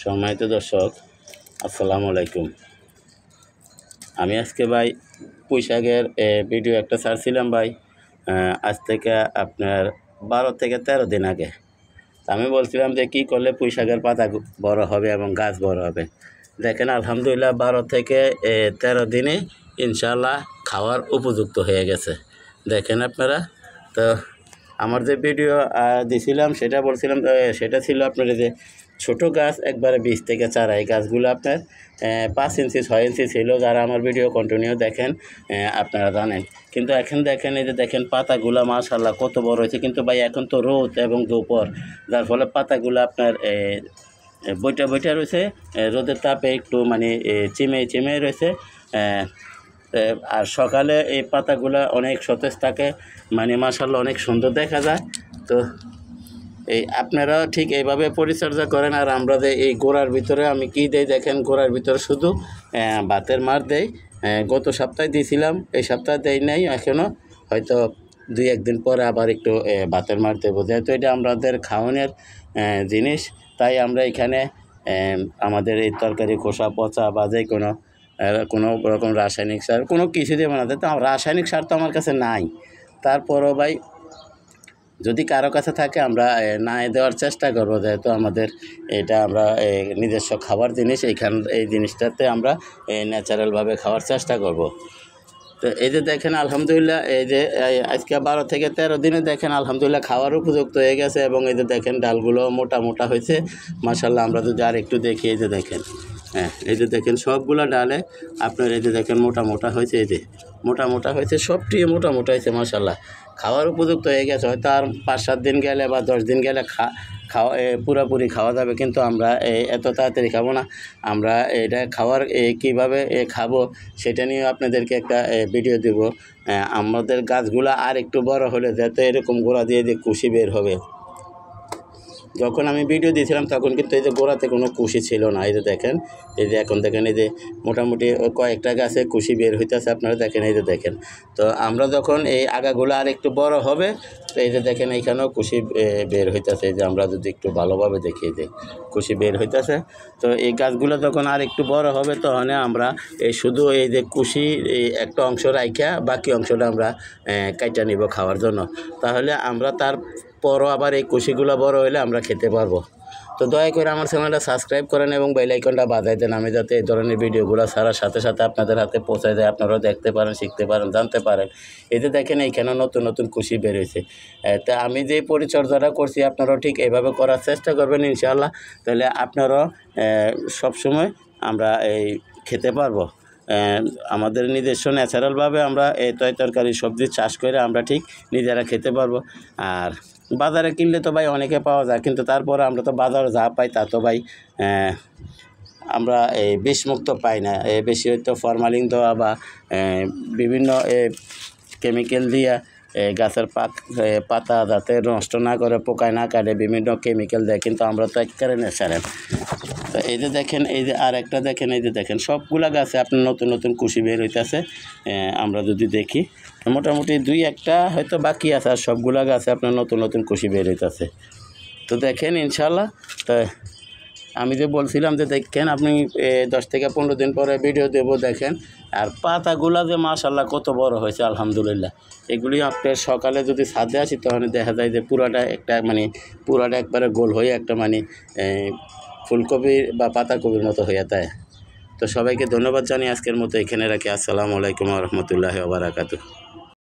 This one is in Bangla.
সম্মানিত দর্শক, আসসালামু আলাইকুম। আমি আজকে ভাই পুঁই শাকের ভিডিও একটা ছাড়ছিলাম ভাই, আজ থেকে আপনার 12 থেকে 13 দিন আগে। আমি বলছিলাম যে কী করলে পুঁই শাকের পাতা বড় হবে এবং গাছ বড় হবে। দেখেন আলহামদুলিল্লাহ 12 থেকে 13 দিনে ইনশাআল্লাহ খাওয়ার উপযুক্ত হয়ে গেছে। দেখেন আপনারা। তো আমার যে ভিডিও দিছিলাম সেটা বলছিলাম, সেটা ছিল আপনার যে ছোটো গাছ একবারে বীজ থেকে চারা। এই গাছগুলো আপনার 5 ইঞ্চি 6 ইঞ্চি ছিল। যারা আমার ভিডিও কন্টিনিউ দেখেন আপনারা জানেন। কিন্তু এখন দেখেন, এই যে দেখেন পাতাগুলো মাশাআল্লাহ কত বড় হয়েছে। কিন্তু ভাই এখন তো রোদ এবং দুপুর, যার ফলে পাতাগুলো আপনার বইটা বইটা রয়েছে, রোদের তাপে একটু মানে চিমে রয়েছে। আর সকালে এই পাতাগুলো অনেক সতেজ থাকে, মানে মাশাআল্লাহ অনেক সুন্দর দেখা যায়। তো এই আপনারা ঠিক এইভাবে পরিচর্যা করেন। আর আমরা যে এই গোড়ার ভিতরে আমি কি দেই দেখেন, গোড়ার ভিতরে শুধু ভাতের মার দেই। গত সপ্তাহে দিয়েছিলাম, এই সপ্তাহে দেই নাই এখনও, হয়তো 2-1 দিন পরে আবার একটু ভাতের মার দেবো। যেহেতু এটা আমাদের খাওয়ানোর জিনিস, তাই আমরা এখানে আমাদের এই তরকারি খোসা পচা বা যে কোনো রকম রাসায়নিক সার কোনো কিছু দিয়ে বানাতে, তো রাসায়নিক সার তো আমার কাছে নাই। তারপরও ভাই যদি কারো কাছে থাকে আমরা না দেওয়ার চেষ্টা করবো, যেহেতু আমাদের এটা আমরা নিজস্ব খাবার জিনিস, এই জিনিসটাতে আমরা ন্যাচারালভাবে খাওয়ার চেষ্টা করব। তো এই যে দেখেন আলহামদুলিল্লাহ, এই যে আজকে 12 থেকে 13 দিনে দেখেন আলহামদুলিল্লাহ খাওয়ার উপযুক্ত হয়ে গেছে। এবং এই যে দেখেন ডালগুলো মোটা মোটা হয়েছে মাশাআল্লাহ। আমরা যদি আর একটু দেখি, এই যে দেখেন, এই যে দেখেন সবগুলো ডালে আপনার এই যে দেখেন মোটা মোটা হয়েছে, এই যে মোটা মোটা হয়েছে, সবটি মোটা মোটা হয়েছে মাশাআল্লাহ। খাওয়ার উপযুক্ত হয়ে গেছে। হয়তো আর 5-7 দিন গেলে বা 10 দিন গেলে খাওয়া পুরোপুরি খাওয়া যাবে, কিন্তু আমরা এত তাড়াতাড়ি খাবো না। আমরা এটা খাওয়ার কীভাবে খাবো সেটা নিয়ে আপনাদেরকে একটা ভিডিও দেব। আমাদের গাছগুলো আর একটু বড় হলে যাতে এরকম গোড়া দিয়ে কুশি বের হবে। যখন আমি ভিডিও দিয়েছিলাম তখন কিন্তু এই যে গোড়াতে কোনো কুশি ছিল না। এই যে দেখেন, এই যে এখন দেখেন এই যে মোটামুটি কয়েকটা গাছে কুশি বের হইতেছে, আপনারা দেখেন, এই যে দেখেন। তো আমরা যখন এই আগাগুলো আর একটু বড় হবে, তো এই যে দেখেন এইখানেও কুশি বের হইতেছে। এই যে আমরা যদি একটু ভালোভাবে দেখিয়ে দিই, কুশি বের হইতেছে। তো এই গাছগুলো যখন আর একটু বড় হবে তখন আমরা শুধু এই যে কুশি একটা অংশ রাইখা বাকি অংশটা আমরা কাইটা নিব খাওয়ার জন্য। তাহলে আমরা তারপরও আবার এই কুশিগুলো বড় হলে আমরা খেতে পারবো। তো দয়া করে আমার চ্যানেলটা সাবস্ক্রাইব করেন এবং বেল আইকনটা বাজাই দেন, আমি যাতে এই ধরনের ভিডিওগুলো ছাড়ার সাথে সাথে আপনাদের হাতে পৌঁছে যায়, আপনারাও দেখতে পারেন, শিখতে পারেন, জানতে পারেন। এই যে দেখেন এইখানেও নতুন নতুন কুশি বেরোয়েছে। তা আমি যে পরিচর্যাটা করছি আপনারাও ঠিক এইভাবে করার চেষ্টা করবেন ইনশাআল্লাহ। তাহলে আপনারাও সবসময় আমরা খেতে পারবো। আমাদের নিজস্ব ন্যাচারালভাবে আমরা এই তরকারি সবজি চাষ করে আমরা ঠিক নিজেরা খেতে পারবো। আর বাজারে কিনলে তো ভাই অনেকে পাওয়া যায়, কিন্তু তারপরে আমরা তো বাজারে যা পাই তা তো ভাই আমরা বিষমুক্ত পাই না। বেশি হয়তো ফরমালিন দেওয়া বা বিভিন্ন কেমিক্যাল দিয়া গাছের পাতা যাতে নষ্ট না করে, পোকায় না কাটে, বিভিন্ন কেমিক্যাল দেয়। কিন্তু আমরা তো একেবারে ন্যাচারাল। তো এই যে দেখেন, এই যে আর একটা দেখেন, এই যে দেখেন সবগুলা গাছে আপনার নতুন নতুন কুশি বের হইতেছে। আমরা যদি দেখি মোটামুটি 2-1টা হয়তো বাকি আছে, আর সবগুলা গাছে আপনার নতুন নতুন কুশি বের হইতেছে। তো দেখেন ইনশাআল্লাহ। তো আমি যে বলছিলাম যে দেখেন আপনি 10 থেকে 15 দিন পরে ভিডিও দেবো, দেখেন। আর পাতাগুলা যে মাশাআল্লাহ কত বড় হয়েছে আলহামদুলিল্লাহ। এগুলি আপনার সকালে যদি ছাদে আসি তখন দেখা যায় যে পুরাটা একবারে গোল হয়ে একটা মানে ফুলকপির বা পাতাকপির মতো হয়ে যায়। তো সবাইকে ধন্যবাদ জানিয়ে আজকের মতো এখানে রাখি। আসসালামু আলাইকুম ওয়া রাহমাতুল্লাহি ওয়া বারাকাতুহু।